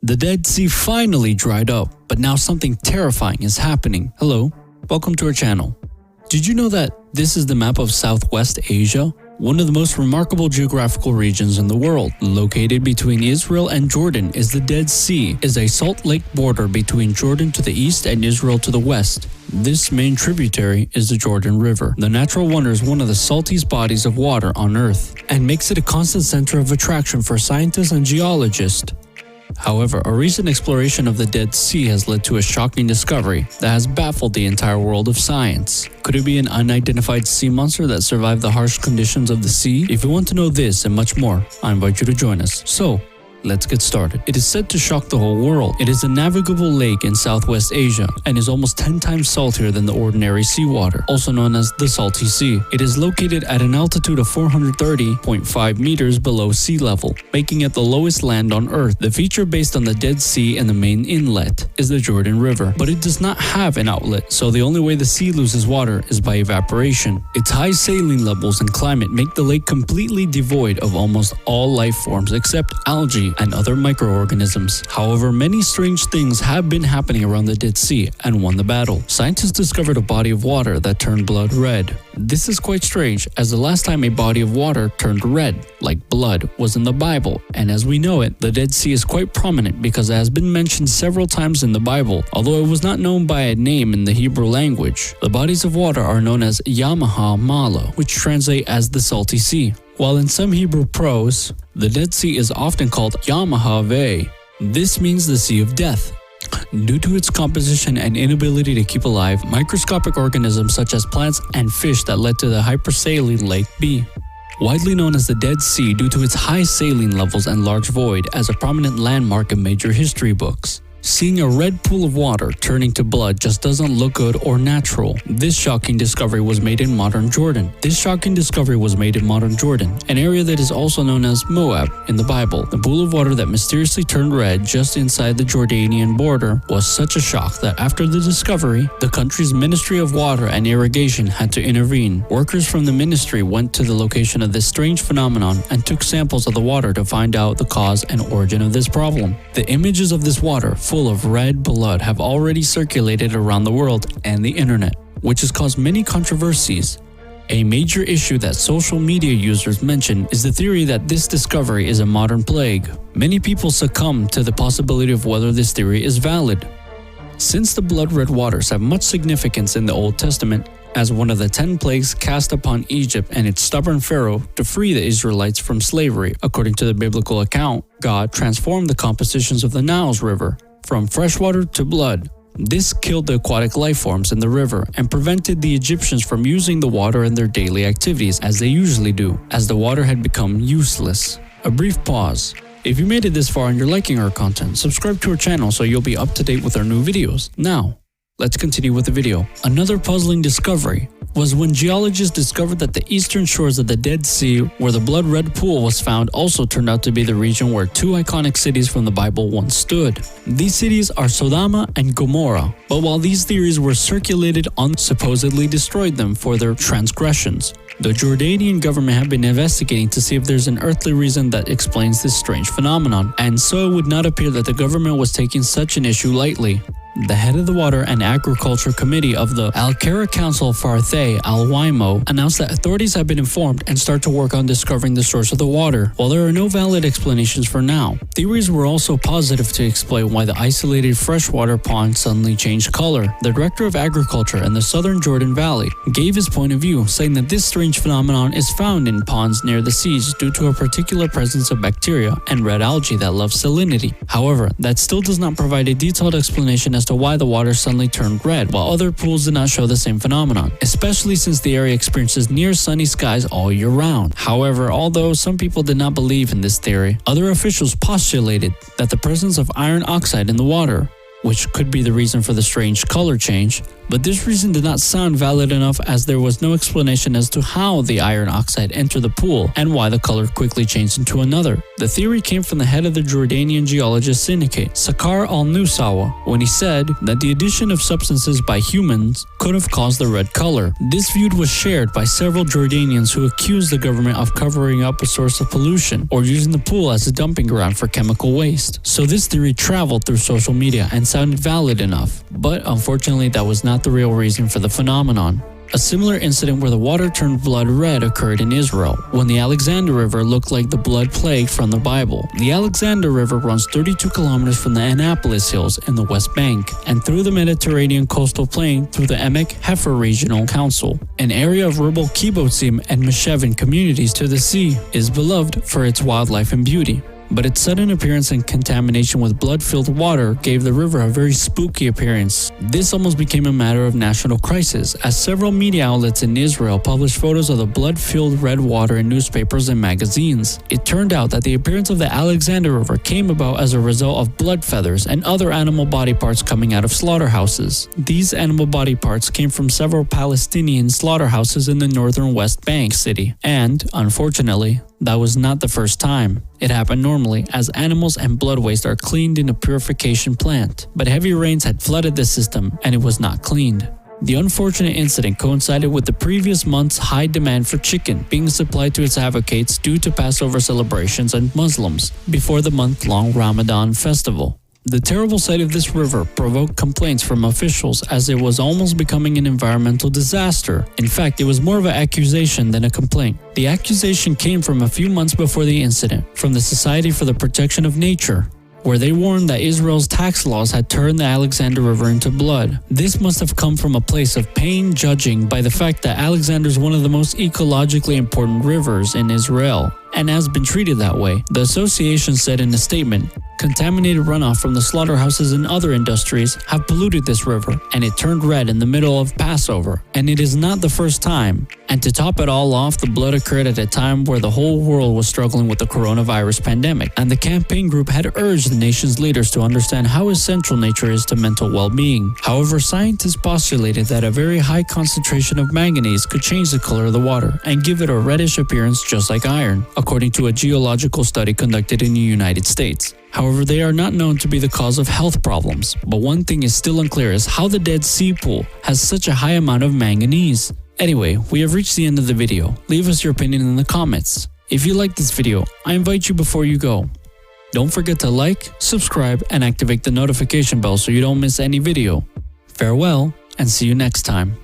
The Dead Sea finally dried up, but now something terrifying is happening. Hello, welcome to our channel. Did you know that this is the map of Southwest Asia? One of the most remarkable geographical regions in the world, located between Israel and Jordan, is the Dead Sea, is a salt lake border between Jordan to the east and Israel to the west. This main tributary is the Jordan River. The natural wonder is one of the saltiest bodies of water on Earth, and makes it a constant center of attraction for scientists and geologists. However, a recent exploration of the Dead Sea has led to a shocking discovery that has baffled the entire world of science. Could it be an unidentified sea monster that survived the harsh conditions of the sea? If you want to know this and much more, I invite you to join us. So, let's get started. It is said to shock the whole world. It is a navigable lake in Southwest Asia and is almost 10 times saltier than the ordinary seawater, also known as the Salty Sea. It is located at an altitude of 430.5 meters below sea level, making it the lowest land on Earth. The feature based on the Dead Sea and the main inlet is the Jordan River, but it does not have an outlet, so the only way the sea loses water is by evaporation. Its high saline levels and climate make the lake completely devoid of almost all life forms except algae and other microorganisms. However, many strange things have been happening around the Dead Sea and won the battle. Scientists discovered a body of water that turned blood red. This is quite strange, as the last time a body of water turned red, like blood, was in the Bible, and as we know it, the Dead Sea is quite prominent because it has been mentioned several times in the Bible, although it was not known by a name in the Hebrew language. The bodies of water are known as Yam Hamelech, which translate as the Salty Sea. While in some Hebrew prose, the Dead Sea is often called Yam Hamelech. This means the Sea of Death. Due to its composition and inability to keep alive microscopic organisms such as plants and fish that led to the hypersaline Lake B. Widely known as the Dead Sea due to its high saline levels and large void as a prominent landmark in major history books. Seeing a red pool of water turning to blood just doesn't look good or natural. This shocking discovery was made in modern Jordan. an area that is also known as Moab in the Bible. The pool of water that mysteriously turned red just inside the Jordanian border was such a shock that after the discovery, the country's Ministry of Water and Irrigation had to intervene. Workers from the ministry went to the location of this strange phenomenon and took samples of the water to find out the cause and origin of this problem. The images of this water full of red blood have already circulated around the world and the internet, which has caused many controversies. A major issue that social media users mention is the theory that this discovery is a modern plague. Many people succumb to the possibility of whether this theory is valid. Since the blood red waters have much significance in the Old Testament, as one of the 10 plagues cast upon Egypt and its stubborn pharaoh to free the Israelites from slavery. According to the biblical account, God transformed the compositions of the Nile's river from freshwater to blood. This killed the aquatic life forms in the river and prevented the Egyptians from using the water in their daily activities as they usually do, as the water had become useless. A brief pause. If you made it this far and you're liking our content, subscribe to our channel so you'll be up to date with our new videos. Now, let's continue with the video. Another puzzling discovery was when geologists discovered that the eastern shores of the Dead Sea, where the blood red pool was found, also turned out to be the region where two iconic cities from the Bible once stood. These cities are Sodom and Gomorrah, but while these theories were circulated on, supposedly destroyed them for their transgressions. The Jordanian government had been investigating to see if there's an earthly reason that explains this strange phenomenon, and so it would not appear that the government was taking such an issue lightly. The head of the Water and Agriculture Committee of the Al-Qahira Council Farthay Al-Waimo announced that authorities have been informed and start to work on discovering the source of the water. While there are no valid explanations for now, theories were also positive to explain why the isolated freshwater pond suddenly changed color. The Director of Agriculture in the southern Jordan Valley gave his point of view, saying that this strange phenomenon is found in ponds near the seas due to a particular presence of bacteria and red algae that love salinity. However, that still does not provide a detailed explanation as to why the water suddenly turned red, while other pools did not show the same phenomenon, especially since the area experiences near sunny skies all year round. However, although some people did not believe in this theory, other officials postulated that the presence of iron oxide in the water, which could be the reason for the strange color change, But this reason did not sound valid enough, as there was no explanation as to how the iron oxide entered the pool and why the color quickly changed into another. The theory came from the head of the Jordanian geologist syndicate, Sakar al-Nusawa, when he said that the addition of substances by humans could have caused the red color. This view was shared by several Jordanians who accused the government of covering up a source of pollution or using the pool as a dumping ground for chemical waste. So this theory traveled through social media and sounded valid enough. But unfortunately, that was not the real reason for the phenomenon. A similar incident where the water turned blood red occurred in Israel, when the Alexander River looked like the blood plague from the Bible. The Alexander River runs 32 kilometers from the Annapolis Hills in the West Bank and through the Mediterranean coastal plain through the Emek Hefer Regional Council. An area of rural kibbutzim and meshevin communities to the sea, is beloved for its wildlife and beauty. But its sudden appearance and contamination with blood-filled water gave the river a very spooky appearance. This almost became a matter of national crisis, as several media outlets in Israel published photos of the blood-filled red water in newspapers and magazines. It turned out that the appearance of the Alexander River came about as a result of blood feathers and other animal body parts coming out of slaughterhouses. These animal body parts came from several Palestinian slaughterhouses in the northern West Bank city, and, unfortunately, that was not the first time. It happened normally, as animals and blood waste are cleaned in a purification plant. But heavy rains had flooded the system, and it was not cleaned. The unfortunate incident coincided with the previous month's high demand for chicken being supplied to its advocates due to Passover celebrations and Muslims before the month-long Ramadan festival. The terrible sight of this river provoked complaints from officials, as it was almost becoming an environmental disaster. In fact, it was more of an accusation than a complaint. The accusation came from a few months before the incident, from the Society for the Protection of Nature, where they warned that Israel's tax laws had turned the Alexander River into blood. This must have come from a place of pain, judging by the fact that Alexander is one of the most ecologically important rivers in Israel, and has been treated that way. The association said in a statement, "Contaminated runoff from the slaughterhouses and other industries have polluted this river, and it turned red in the middle of Passover, and it is not the first time." And to top it all off, the blood occurred at a time where the whole world was struggling with the coronavirus pandemic, and the campaign group had urged the nation's leaders to understand how essential nature is to mental well-being. However, scientists postulated that a very high concentration of manganese could change the color of the water and give it a reddish appearance just like iron, according to a geological study conducted in the United States. However, they are not known to be the cause of health problems, but one thing is still unclear is how the Dead Sea Pool has such a high amount of manganese. Anyway, we have reached the end of the video. Leave us your opinion in the comments. If you like this video, I invite you before you go. Don't forget to like, subscribe, and activate the notification bell so you don't miss any video. Farewell, and see you next time.